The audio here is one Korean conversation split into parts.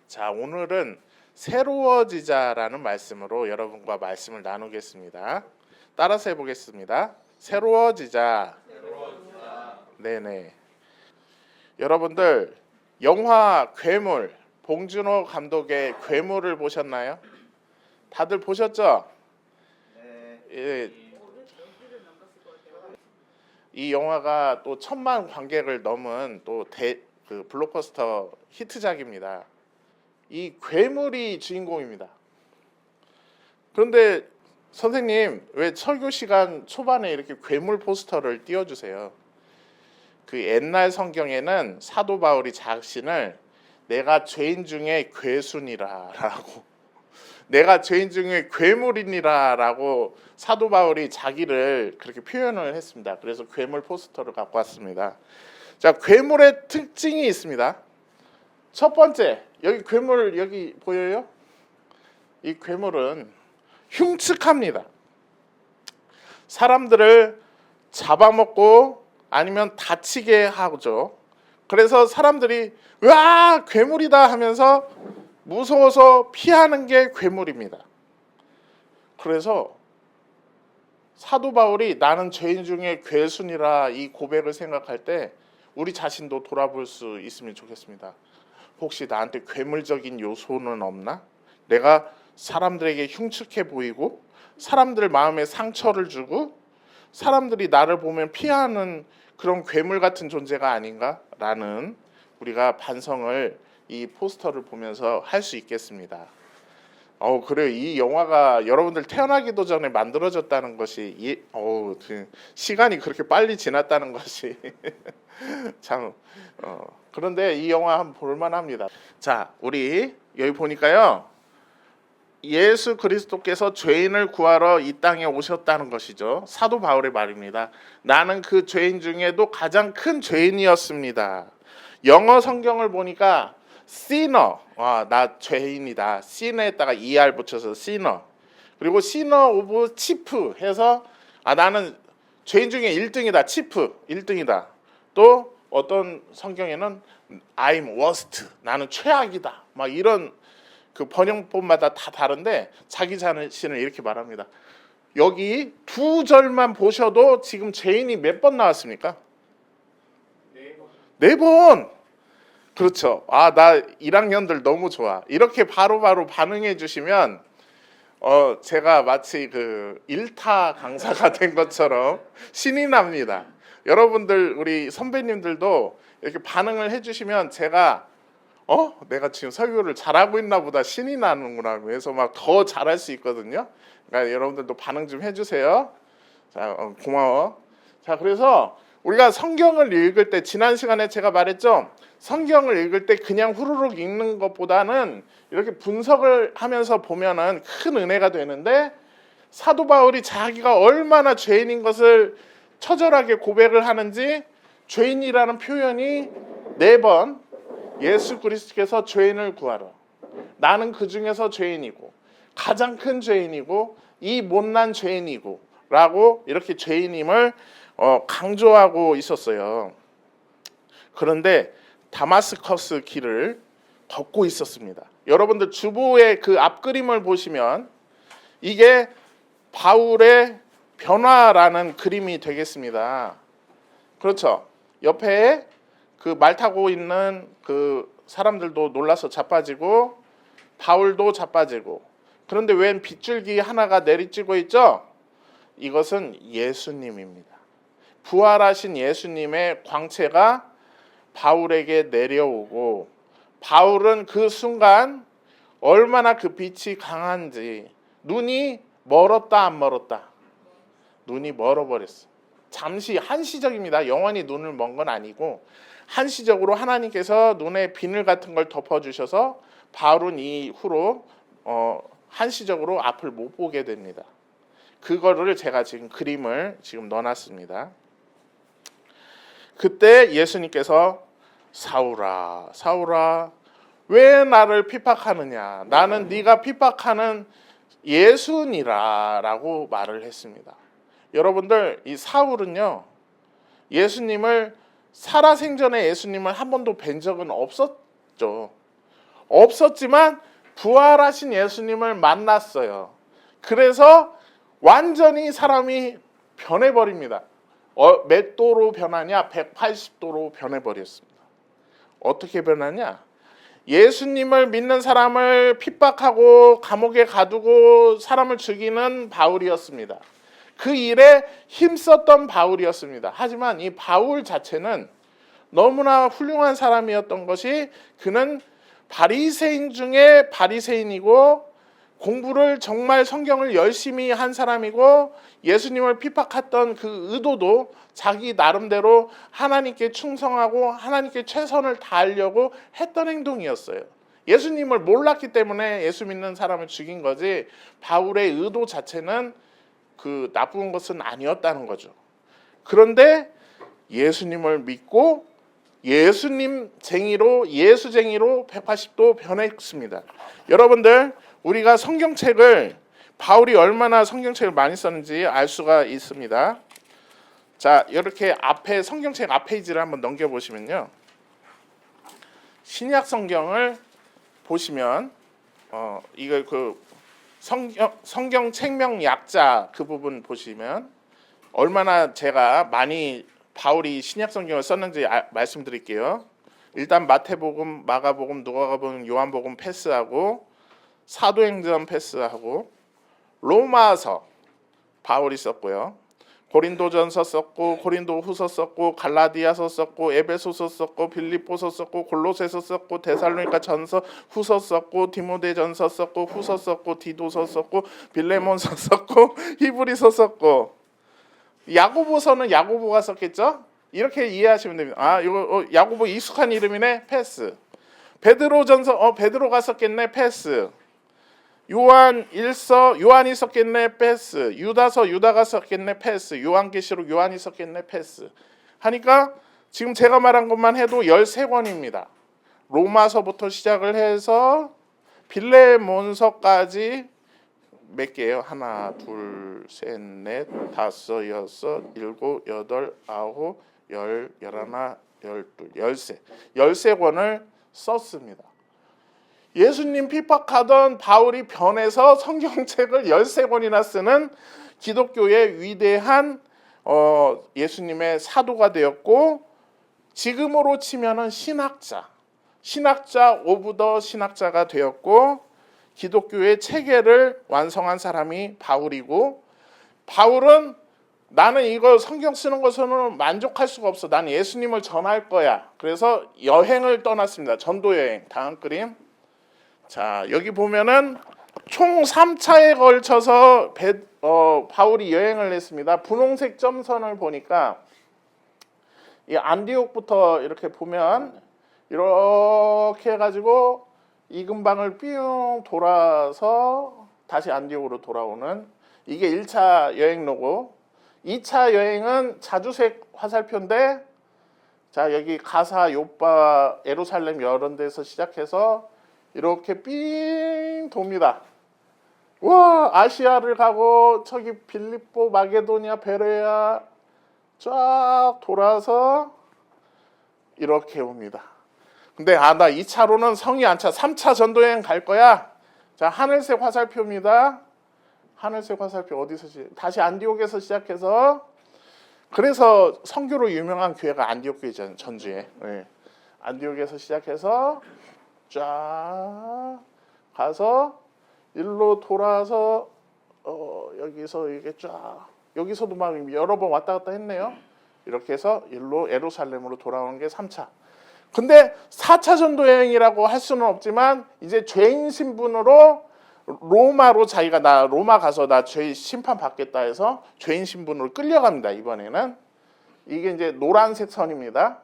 자, 오늘은 새로워지자라는 말씀으로 여러분과 말씀을 나누겠습니다. 따라서 해보겠습니다. 새로워지자. 네네. 여러분들 영화 괴물, 봉준호 감독의 괴물을 보셨나요? 다들 보셨죠? 예. 이 영화가 또 1,000만 관객을 넘은 또 블록버스터 히트작입니다. 이 괴물이 주인공입니다. 그런데 선생님, 왜 설교 시간 초반에 이렇게 괴물 포스터를 띄워주세요? 그 옛날 성경에는 사도 바울이 자신을 내가 죄인 중에 괴순이라라고 내가 죄인 중에 괴물이니라라고 사도 바울이 자기를 그렇게 표현을 했습니다. 그래서 괴물 포스터를 갖고 왔습니다. 자, 괴물의 특징이 있습니다. 첫 번째, 여기 괴물 여기 보여요? 이 괴물은 흉측합니다. 사람들을 잡아먹고 아니면 다치게 하죠. 그래서 사람들이 으아 괴물이다 하면서 무서워서 피하는 게 괴물입니다. 그래서 사도 바울이 나는 죄인 중에 괴순이라 이 고백을 생각할 때 우리 자신도 돌아볼 수 있으면 좋겠습니다. 혹시 나한테 괴물적인 요소는 없나? 내가 사람들에게 흉측해 보이고 사람들 마음에 상처를 주고 사람들이 나를 보면 피하는 그런 괴물 같은 존재가 아닌가라는 우리가 반성을 이 포스터를 보면서 할 수 있겠습니다. 그래요. 이 영화가 여러분들 태어나기도 전에 만들어졌다는 것이 시간이 그렇게 빨리 지났다는 것이 참 그런데 이 영화 한번 볼만합니다. 자, 우리 여기 보니까요. 예수 그리스도께서 죄인을 구하러 이 땅에 오셨다는 것이죠. 사도 바울의 말입니다. 나는 그 죄인 중에도 가장 큰 죄인이었습니다. 영어 성경을 보니까 sinner, 나 죄인이다. sinner에다가 er 붙여서 sinner. 그리고 sinner of chief 해서 나는 죄인 중에 1등이다. chief 1등이다. 또 어떤 성경에는 I'm worst, 나는 최악이다. 막 이런 그 번역본마다 다 다른데 자기 자신을 이렇게 말합니다. 여기 두 절만 보셔도 지금 죄인이 몇 번 나왔습니까? 네 번. 그렇죠. 나 1학년들 너무 좋아. 이렇게 바로바로 반응해 주시면 제가 마치 그 일타 강사가 된 것처럼 신이 납니다. 여러분들 우리 선배님들도 이렇게 반응을 해 주시면 제가 내가 지금 설교를 잘하고 있나 보다 신이 나는구나. 그래서 막 더 잘할 수 있거든요. 그러니까 여러분들도 반응 좀 해주세요. 자, 고마워. 자, 그래서 우리가 성경을 읽을 때 지난 시간에 제가 말했죠. 성경을 읽을 때 그냥 후루룩 읽는 것보다는 이렇게 분석을 하면서 보면은 큰 은혜가 되는데 사도 바울이 자기가 얼마나 죄인인 것을 처절하게 고백을 하는지 죄인이라는 표현이 4번 예수 그리스도께서 죄인을 구하러 나는 그 중에서 죄인이고 가장 큰 죄인이고 이 못난 죄인이고 라고 이렇게 죄인임을 강조하고 있었어요. 그런데 다마스커스 길을 걷고 있었습니다. 여러분들 주보의 그 앞그림을 보시면 이게 바울의 변화라는 그림이 되겠습니다. 그렇죠. 옆에 그 말 타고 있는 그 사람들도 놀라서 자빠지고 바울도 자빠지고 그런데 웬 빗줄기 하나가 내리쬐고 있죠? 이것은 예수님입니다. 부활하신 예수님의 광채가 바울에게 내려오고 바울은 그 순간 얼마나 그 빛이 강한지 눈이 멀었다 안 멀었다? 눈이 멀어버렸어. 잠시 한시적입니다. 영원히 눈을 먼 건 아니고 한시적으로 하나님께서 눈에 비늘 같은 걸 덮어주셔서 바울은 이후로 한시적으로 앞을 못 보게 됩니다. 그거를 제가 지금 그림을 지금 넣어놨습니다. 그때 예수님께서 사울아 사울아 왜 나를 핍박하느냐 나는 네가 핍박하는 예수니라 라고 말을 했습니다. 여러분들 이 사울은요 예수님을 살아생전에 예수님을 한 번도 뵌 적은 없었죠. 없었지만 부활하신 예수님을 만났어요. 그래서 완전히 사람이 변해버립니다. 몇 도로 변하냐? 180도로 변해버렸습니다. 어떻게 변하냐? 예수님을 믿는 사람을 핍박하고 감옥에 가두고 사람을 죽이는 바울이었습니다. 그 일에 힘썼던 바울이었습니다. 하지만 이 바울 자체는 너무나 훌륭한 사람이었던 것이, 그는 바리새인 중에 바리새인이고 공부를 정말 성경을 열심히 한 사람이고 예수님을 핍박했던 그 의도도 자기 나름대로 하나님께 충성하고 하나님께 최선을 다하려고 했던 행동이었어요. 예수님을 몰랐기 때문에 예수 믿는 사람을 죽인 거지, 바울의 의도 자체는 그 나쁜 것은 아니었다는 거죠. 그런데 예수님을 믿고 예수쟁이로 180도 변했습니다. 여러분들, 우리가 성경책을, 바울이 얼마나 성경책을 많이 썼는지 알 수가 있습니다. 자, 이렇게 앞에 성경책 앞 페이지를 한번 넘겨보시면요, 신약 성경을 보시면 이거 그 성경 책명 약자 그 부분 보시면 얼마나 제가 많이 바울이 신약 성경을 썼는지 말씀드릴게요. 일단 마태복음, 마가복음, 누가복음, 요한복음 패스하고 사도행전 패스하고 로마서 바울이 썼고요. 고린도전서 썼고 고린도후서 썼고 갈라디아서 썼고 에베소서 썼고 빌립보서 썼고 골로새서 썼고 데살로니가 전서 후서 썼고 디모데전서 썼고 후서 썼고 디도서 썼고 빌레몬서 썼고 히브리서 썼고 야고보서는 야고보가 썼겠죠? 이렇게 이해하시면 됩니다. 이거 야고보 익숙한 이름이네. 패스. 베드로전서 베드로가 썼겠네. 패스. 요한 1서 요한이 썼겠네. 패스. 유다서 유다가 썼겠네. 패스. 요한계시록 요한이 썼겠네. 패스. 하니까 지금 제가 말한 것만 해도 13권입니다. 로마서부터 시작을 해서 빌레몬서까지 몇 개예요? 하나, 둘, 셋, 넷, 다섯, 여섯, 일곱, 여덟, 아홉, 열, 열하나, 열둘, 열세. 13권을 썼습니다. 예수님 핍박하던 바울이 변해서 성경책을 13권이나 쓰는 기독교의 위대한 예수님의 사도가 되었고, 지금으로 치면은 신학자 오브 더 신학자가 되었고, 기독교의 체계를 완성한 사람이 바울이고, 바울은 나는 이거 성경 쓰는 것으로는 만족할 수가 없어. 나는 예수님을 전할 거야. 그래서 여행을 떠났습니다. 전도 여행. 다음 그림. 자, 여기 보면은 총 3차에 걸쳐서 바울이 여행을 했습니다. 분홍색 점선을 보니까 이 안디옥부터 이렇게 보면 이렇게 해가지고 이 근방을 삥 돌아서 다시 안디옥으로 돌아오는, 이게 1차 여행로고, 2차 여행은 자주색 화살표인데, 자 여기 가사, 요빠, 예루살렘 이런 데서 시작해서 이렇게 삥 돕니다. 와, 아시아를 가고 저기 빌립보, 마게도니아, 베레아 쫙 돌아서 이렇게 옵니다. 근데 나 2차로는 성이 안 차. 3차 전도여행 갈 거야. 자, 하늘색 화살표입니다. 하늘색 화살표 어디서 다시 안디옥에서 시작해서, 그래서 선교로 유명한 교회가 안디옥 교회잖아요. 전주에. 네. 안디옥에서 시작해서 쫙 가서 일로 돌아서 여기서 이게 쫙, 여기서도 막 여러 번 왔다 갔다 했네요. 이렇게 해서 일로 예루살렘으로 돌아오는 게 3차. 근데 4차 전도 여행이라고 할 수는 없지만, 이제 죄인 신분으로 로마로 자기가 나 로마 가서 나 죄 심판 받겠다 해서 죄인 신분으로 끌려갑니다. 이번에는 이게 이제 노란색 선입니다.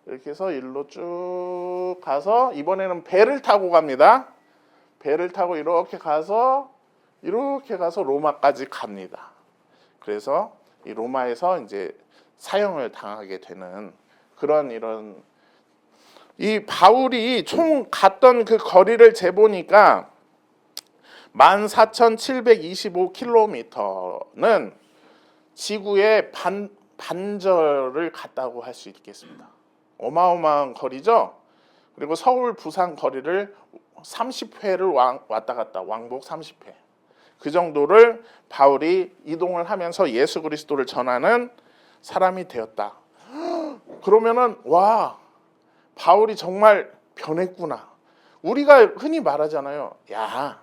이렇게 해서 일로 쭉 가서 이번에는 배를 타고 갑니다. 배를 타고 이렇게 가서 로마까지 갑니다. 그래서 이 로마에서 이제 사형을 당하게 되는 그런 이런, 이 바울이 총 갔던 그 거리를 재보니까 14,725km는 지구의 반절을 갔다고 할 수 있겠습니다. 어마어마한 거리죠. 그리고 서울 부산 거리를 30회를 왔다 갔다 왕복 30회. 그 정도를 바울이 이동을 하면서 예수 그리스도를 전하는 사람이 되었다. 그러면은 와, 바울이 정말 변했구나. 우리가 흔히 말하잖아요. 야,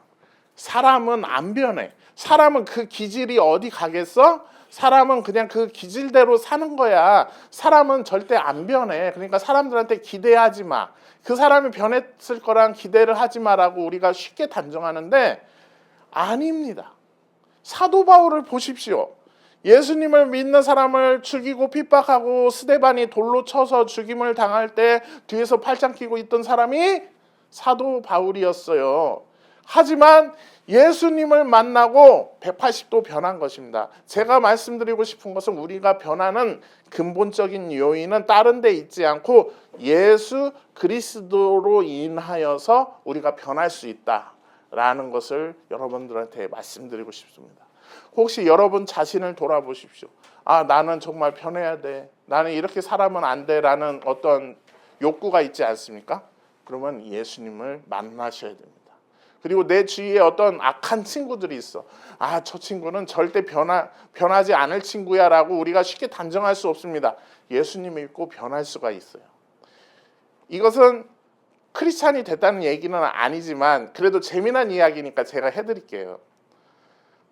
사람은 안 변해. 사람은 그 기질이 어디 가겠어? 사람은 그냥 그 기질대로 사는 거야. 사람은 절대 안 변해. 그러니까 사람들한테 기대하지 마. 그 사람이 변했을 거란 기대를 하지 마라고 우리가 쉽게 단정하는데 아닙니다. 사도 바울을 보십시오. 예수님을 믿는 사람을 죽이고 핍박하고 스데반이 돌로 쳐서 죽임을 당할 때 뒤에서 팔짱 끼고 있던 사람이 사도 바울이었어요. 하지만 예수님을 만나고 180도 변한 것입니다. 제가 말씀드리고 싶은 것은 우리가 변하는 근본적인 요인은 다른 데 있지 않고 예수 그리스도로 인하여서 우리가 변할 수 있다라는 것을 여러분들한테 말씀드리고 싶습니다. 혹시 여러분 자신을 돌아보십시오. 아, 나는 정말 변해야 돼. 나는 이렇게 살아면 안 돼라는 어떤 욕구가 있지 않습니까? 그러면 예수님을 만나셔야 됩니다. 그리고 내 주위에 어떤 악한 친구들이 있어. 아, 저 친구는 절대 변하지 않을 친구야 라고 우리가 쉽게 단정할 수 없습니다. 예수님 믿고 변할 수가 있어요. 이것은 크리스찬이 됐다는 얘기는 아니지만 그래도 재미난 이야기니까 제가 해드릴게요.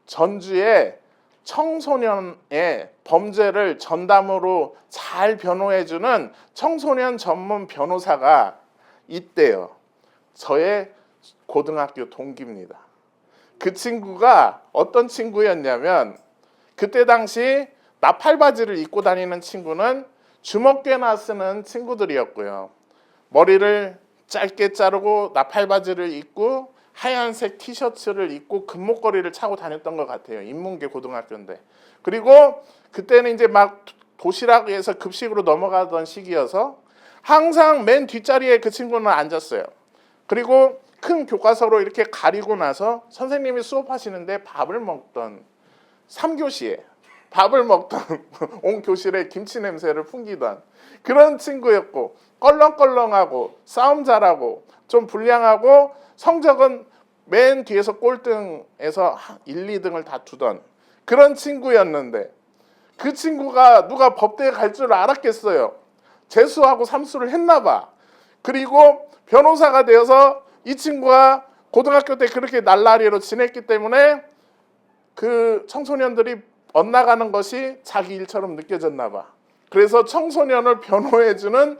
전주에 청소년의 범죄를 전담으로 잘 변호해주는 청소년 전문 변호사가 있대요. 저의 고등학교 동기입니다. 그 친구가 어떤 친구였냐면 그때 당시 나팔바지를 입고 다니는 친구는 주먹깨나 쓰는 친구들이었고요. 머리를 짧게 자르고 나팔바지를 입고 하얀색 티셔츠를 입고 금목걸이를 차고 다녔던 것 같아요. 인문계 고등학교인데. 그리고 그때는 이제 막 도시락에서 급식으로 넘어가던 시기여서 항상 맨 뒷자리에 그 친구는 앉았어요. 그리고 큰 교과서로 이렇게 가리고 나서 선생님이 수업하시는데 밥을 먹던 3교시에 밥을 먹던 온 교실에 김치 냄새를 풍기던 그런 친구였고 껄렁껄렁하고 싸움 잘하고 좀 불량하고 성적은 맨 뒤에서 꼴등에서 1, 2등을 다투던 그런 친구였는데 그 친구가 누가 법대에 갈 줄 알았겠어요. 재수하고 삼수를 했나 봐. 그리고 변호사가 되어서 이 친구가 고등학교 때 그렇게 날라리로 지냈기 때문에 그 청소년들이 엇나가는 것이 자기 일처럼 느껴졌나 봐. 그래서 청소년을 변호해주는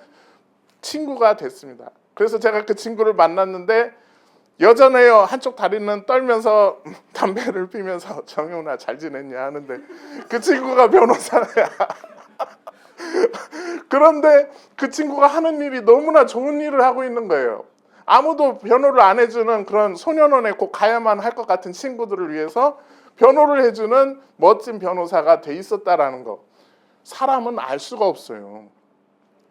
친구가 됐습니다. 그래서 제가 그 친구를 만났는데 여전해요. 한쪽 다리는 떨면서 담배를 피면서 정용아 잘 지냈냐 하는데 그 친구가 변호사야. 그런데 그 친구가 하는 일이 너무나 좋은 일을 하고 있는 거예요. 아무도 변호를 안 해주는 그런 소년원에 꼭 가야만 할 것 같은 친구들을 위해서 변호를 해주는 멋진 변호사가 돼 있었다라는 거. 사람은 알 수가 없어요.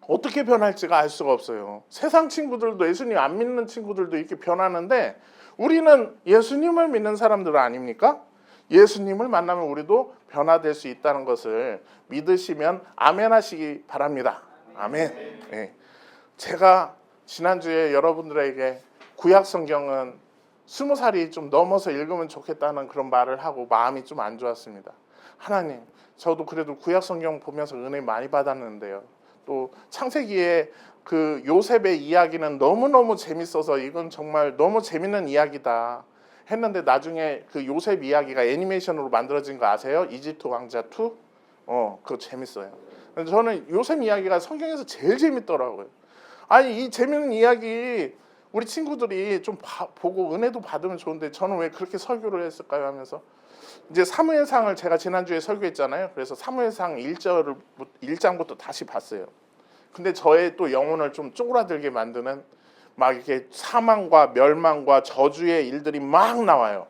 어떻게 변할지가 알 수가 없어요. 세상 친구들도 예수님 안 믿는 친구들도 이렇게 변하는데 우리는 예수님을 믿는 사람들 아닙니까? 예수님을 만나면 우리도 변화될 수 있다는 것을 믿으시면 아멘 하시기 바랍니다. 아멘. 네. 제가 지난주에 여러분들에게 구약 성경은 20살이 좀 넘어서 읽으면 좋겠다는 그런 말을 하고 마음이 좀 안 좋았습니다. 하나님, 저도 그래도 구약 성경 보면서 은혜 많이 받았는데요. 또 창세기에 그 요셉의 이야기는 너무너무 재밌어서 이건 정말 너무 재밌는 이야기다 했는데 나중에 그 요셉 이야기가 애니메이션으로 만들어진 거 아세요? 이집트 왕자 2? 그거 재밌어요. 저는 요셉 이야기가 성경에서 제일 재밌더라고요. 아니, 이 재밌는 이야기 우리 친구들이 좀 보고 은혜도 받으면 좋은데 저는 왜 그렇게 설교를 했을까요 하면서 이제 사무엘상을 제가 지난주에 설교했잖아요. 그래서 사무엘상 1장부터 다시 봤어요. 근데 저의 또 영혼을 좀 쪼그라들게 만드는 막 이렇게 사망과 멸망과 저주의 일들이 막 나와요.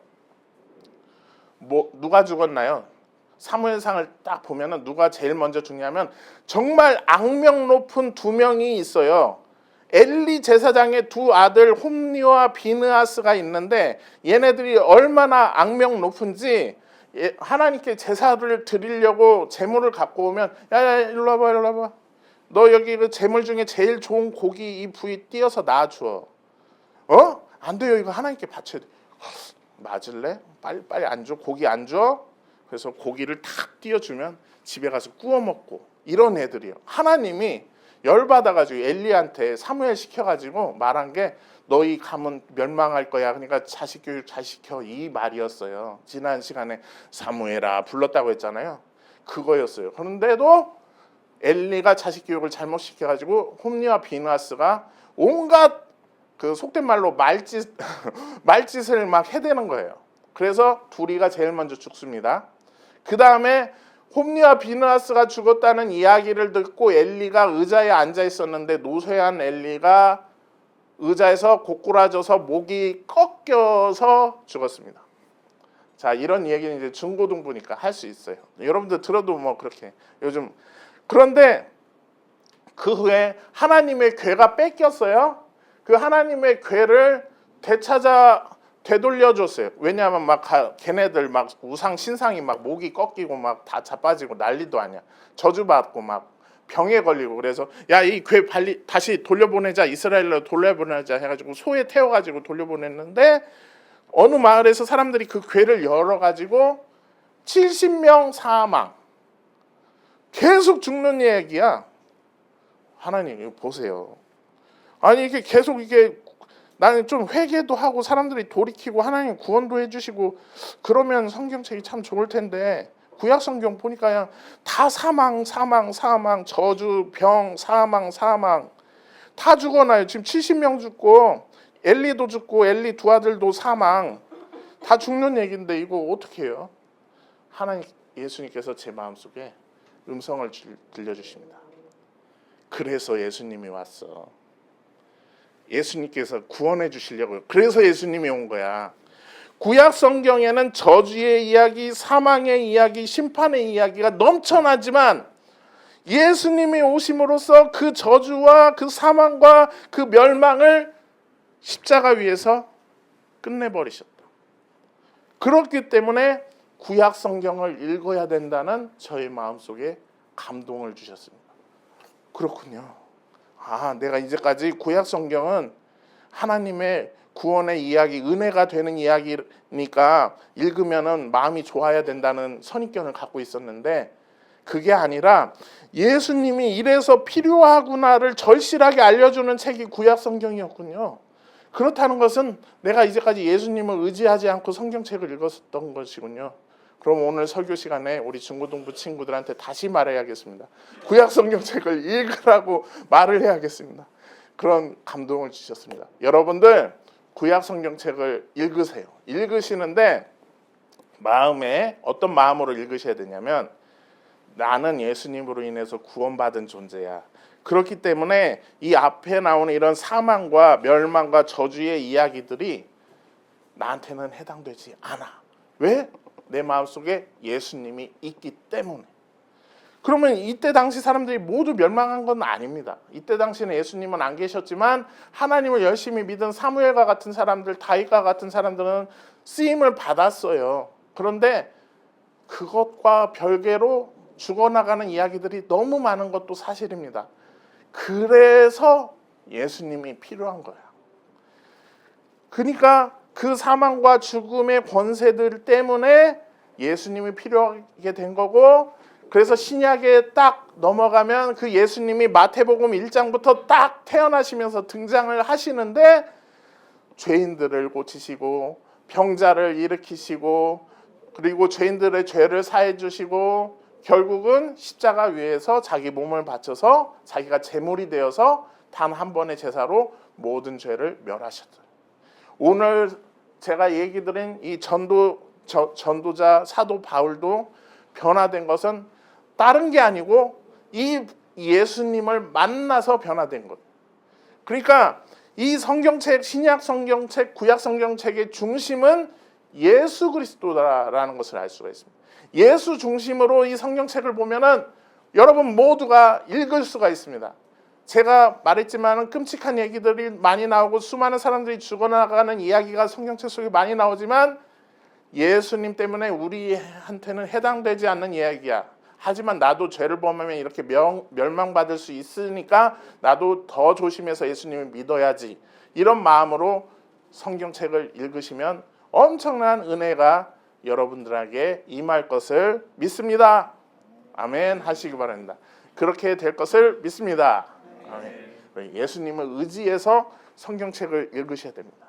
뭐 누가 죽었나요? 사무엘상을 딱 보면은 누가 제일 먼저 죽냐면 정말 악명 높은 2명이 있어요. 엘리 제사장의 2 아들 홈리와 비느하스가 있는데 얘네들이 얼마나 악명 높은지 하나님께 제사를 드리려고 제물을 갖고 오면 야야 일로 와봐 너 여기 그 제물 중에 제일 좋은 고기 이 부위 띄어서 놔줘. 안 안 돼요. 이거 하나님께 바쳐야 돼. 맞을래? 빨리 안 줘. 고기 안 줘. 그래서 고기를 탁 띄워주면 집에 가서 구워 먹고 이런 애들이요. 하나님이 열받아가지고 엘리한테 사무엘 시켜가지고 말한 게 너희 가문 멸망할 거야. 그러니까 자식 교육 잘 시켜 이 말이었어요. 지난 시간에 사무엘아 불렀다고 했잖아요. 그거였어요. 그런데도 엘리가 자식 교육을 잘못 시켜가지고 홈리와 비느하스가 온갖 그 속된 말로 말짓을 막 해대는 거예요. 그래서 둘이가 제일 먼저 죽습니다. 그 다음에 홈리와 비느하스가 죽었다는 이야기를 듣고 엘리가 의자에 앉아 있었는데 노쇠한 엘리가 의자에서 고꾸라져서 목이 꺾여서 죽었습니다. 자, 이런 얘기는 이제 중고등부니까 할 수 있어요. 여러분들 들어도 뭐 그렇게 요즘. 그런데 그 후에 하나님의 궤가 뺏겼어요. 그 하나님의 궤를 되돌려줬어요. 왜냐하면 막 걔네들 막 우상 신상이 막 목이 꺾이고 막 다 자빠지고 난리도 아니야. 저주받고 막 병에 걸리고. 그래서 야, 이 궤 빨리 다시 돌려보내자, 이스라엘로 돌려보내자 해가지고 소에 태워가지고 돌려보냈는데 어느 마을에서 사람들이 그 궤를 열어가지고 70명 사망. 계속 죽는 얘기야. 하나님 이거 보세요. 아니 이게 계속 이게 나는 좀 회개도 하고 사람들이 돌이키고 하나님 구원도 해주시고 그러면 성경책이 참 좋을 텐데 구약 성경 보니까 그냥 다 사망 저주 병 사망 다 죽어나요. 지금 70명 죽고 엘리도 죽고 엘리 두 아들도 사망 다 죽는 얘기인데 이거 어떻게 해요? 하나님 예수님께서 제 마음속에 음성을 들려주십니다. 그래서 예수님이 왔어. 예수님께서 구원해 주시려고요. 그래서 예수님이 온 거야. 구약 성경에는 저주의 이야기, 사망의 이야기, 심판의 이야기가 넘쳐나지만 예수님이 오심으로써 그 저주와 그 사망과 그 멸망을 십자가 위에서 끝내버리셨다. 그렇기 때문에 구약 성경을 읽어야 된다는 저의 마음속에 감동을 주셨습니다. 그렇군요. 아, 내가 이제까지 구약 성경은 하나님의 구원의 이야기, 은혜가 되는 이야기니까 읽으면은 마음이 좋아야 된다는 선입견을 갖고 있었는데 그게 아니라 예수님이 이래서 필요하구나를 절실하게 알려주는 책이 구약 성경이었군요. 그렇다는 것은 내가 이제까지 예수님을 의지하지 않고 성경책을 읽었던 것이군요. 그럼 오늘 설교 시간에 우리 중고등부 친구들한테 다시 말해야겠습니다. 구약 성경책을 읽으라고 말을 해야겠습니다. 그런 감동을 주셨습니다. 여러분들 구약 성경책을 읽으세요. 읽으시는데 마음에 어떤 마음으로 읽으셔야 되냐면 나는 예수님으로 인해서 구원받은 존재야. 그렇기 때문에 이 앞에 나오는 이런 사망과 멸망과 저주의 이야기들이 나한테는 해당되지 않아. 왜? 내 마음속에 예수님이 있기 때문에. 그러면 이때 당시 사람들이 모두 멸망한 건 아닙니다. 이때 당시는 예수님은 안 계셨지만 하나님을 열심히 믿은 사무엘과 같은 사람들, 다윗과 같은 사람들은 쓰임을 받았어요. 그런데 그것과 별개로 죽어나가는 이야기들이 너무 많은 것도 사실입니다. 그래서 예수님이 필요한 거야. 그러니까 그 사망과 죽음의 권세들 때문에 예수님이 필요하게 된 거고, 그래서 신약에 딱 넘어가면 그 예수님이 마태복음 1장부터 딱 태어나시면서 등장을 하시는데 죄인들을 고치시고 병자를 일으키시고 그리고 죄인들의 죄를 사해 주시고 결국은 십자가 위에서 자기 몸을 바쳐서 자기가 제물이 되어서 단 한 번의 제사로 모든 죄를 멸하셨어요. 오늘 제가 얘기 드린 이 전도자 사도 바울도 변화된 것은 다른 게 아니고 이 예수님을 만나서 변화된 것. 그러니까 이 성경책, 신약 성경책, 구약 성경책의 중심은 예수 그리스도라는 것을 알 수가 있습니다. 예수 중심으로 이 성경책을 보면은 여러분 모두가 읽을 수가 있습니다. 제가 말했지만 끔찍한 얘기들이 많이 나오고 수많은 사람들이 죽어나가는 이야기가 성경책 속에 많이 나오지만 예수님 때문에 우리한테는 해당되지 않는 이야기야. 하지만 나도 죄를 범하면 이렇게 멸망받을 수 있으니까 나도 더 조심해서 예수님을 믿어야지. 이런 마음으로 성경책을 읽으시면 엄청난 은혜가 여러분들에게 임할 것을 믿습니다. 아멘 하시기 바랍니다. 그렇게 될 것을 믿습니다. 아멘. 예수님을 의지해서 성경책을 읽으셔야 됩니다.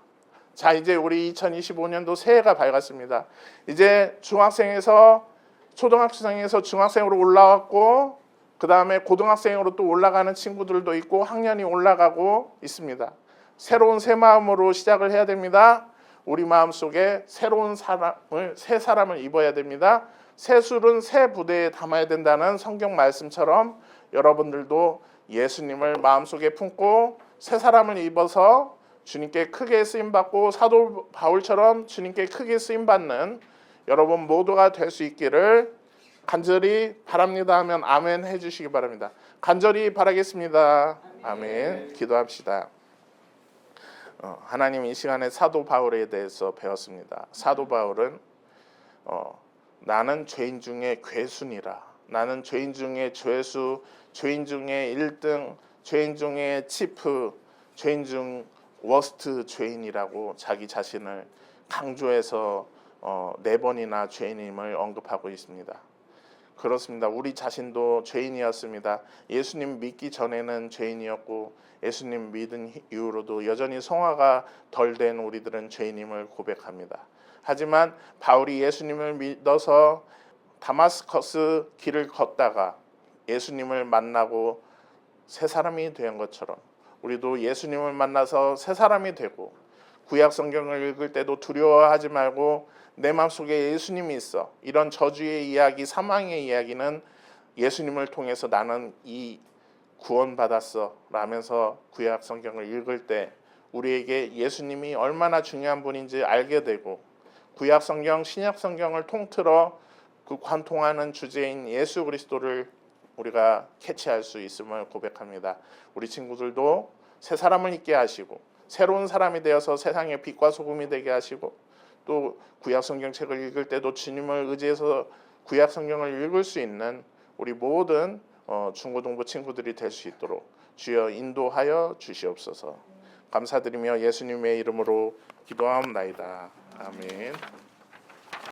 자, 이제 우리 2025년도 새해가 밝았습니다. 이제 중학생에서 초등학생에서 중학생으로 올라왔고, 그 다음에 고등학생으로 또 올라가는 친구들도 있고, 학년이 올라가고 있습니다. 새로운 새 마음으로 시작을 해야 됩니다. 우리 마음속에 새로운 사람을, 새 사람을 입어야 됩니다. 새 술은 새 부대에 담아야 된다는 성경 말씀처럼 여러분들도 예수님을 마음속에 품고 새 사람을 입어서 주님께 크게 쓰임받고 사도 바울처럼 주님께 크게 쓰임받는 여러분 모두가 될 수 있기를 간절히 바랍니다 하면 아멘 해주시기 바랍니다. 간절히 바라겠습니다. 아멘. 기도합시다. 하나님, 이 시간에 사도 바울에 대해서 배웠습니다. 사도 바울은 나는 죄인 중에 괴순이라, 나는 죄인 중에 죄수, 죄인 중에 1등, 죄인 중에 치프, 죄인 중 워스트 죄인이라고 자기 자신을 강조해서 4번이나 죄인임을 언급하고 있습니다. 그렇습니다. 우리 자신도 죄인이었습니다. 예수님 믿기 전에는 죄인이었고 예수님 믿은 이후로도 여전히 성화가 덜 된 우리들은 죄인임을 고백합니다. 하지만 바울이 예수님을 믿어서 다마스커스 길을 걷다가 예수님을 만나고 새 사람이 된 것처럼 우리도 예수님을 만나서 새 사람이 되고 구약 성경을 읽을 때도 두려워하지 말고 내 마음속에 예수님이 있어. 이런 저주의 이야기, 사망의 이야기는 예수님을 통해서 나는 이 구원받았어 라면서 구약 성경을 읽을 때 우리에게 예수님이 얼마나 중요한 분인지 알게 되고 구약 성경, 신약 성경을 통틀어 그 관통하는 주제인 예수 그리스도를 우리가 캐치할 수 있음을 고백합니다. 우리 친구들도 새 사람을 있게 하시고 새로운 사람이 되어서 세상의 빛과 소금이 되게 하시고 또 구약 성경책을 읽을 때도 주님을 의지해서 구약 성경을 읽을 수 있는 우리 모든 중고등부 친구들이 될 수 있도록 주여 인도하여 주시옵소서. 감사드리며 예수님의 이름으로 기도하옵나이다. 아멘.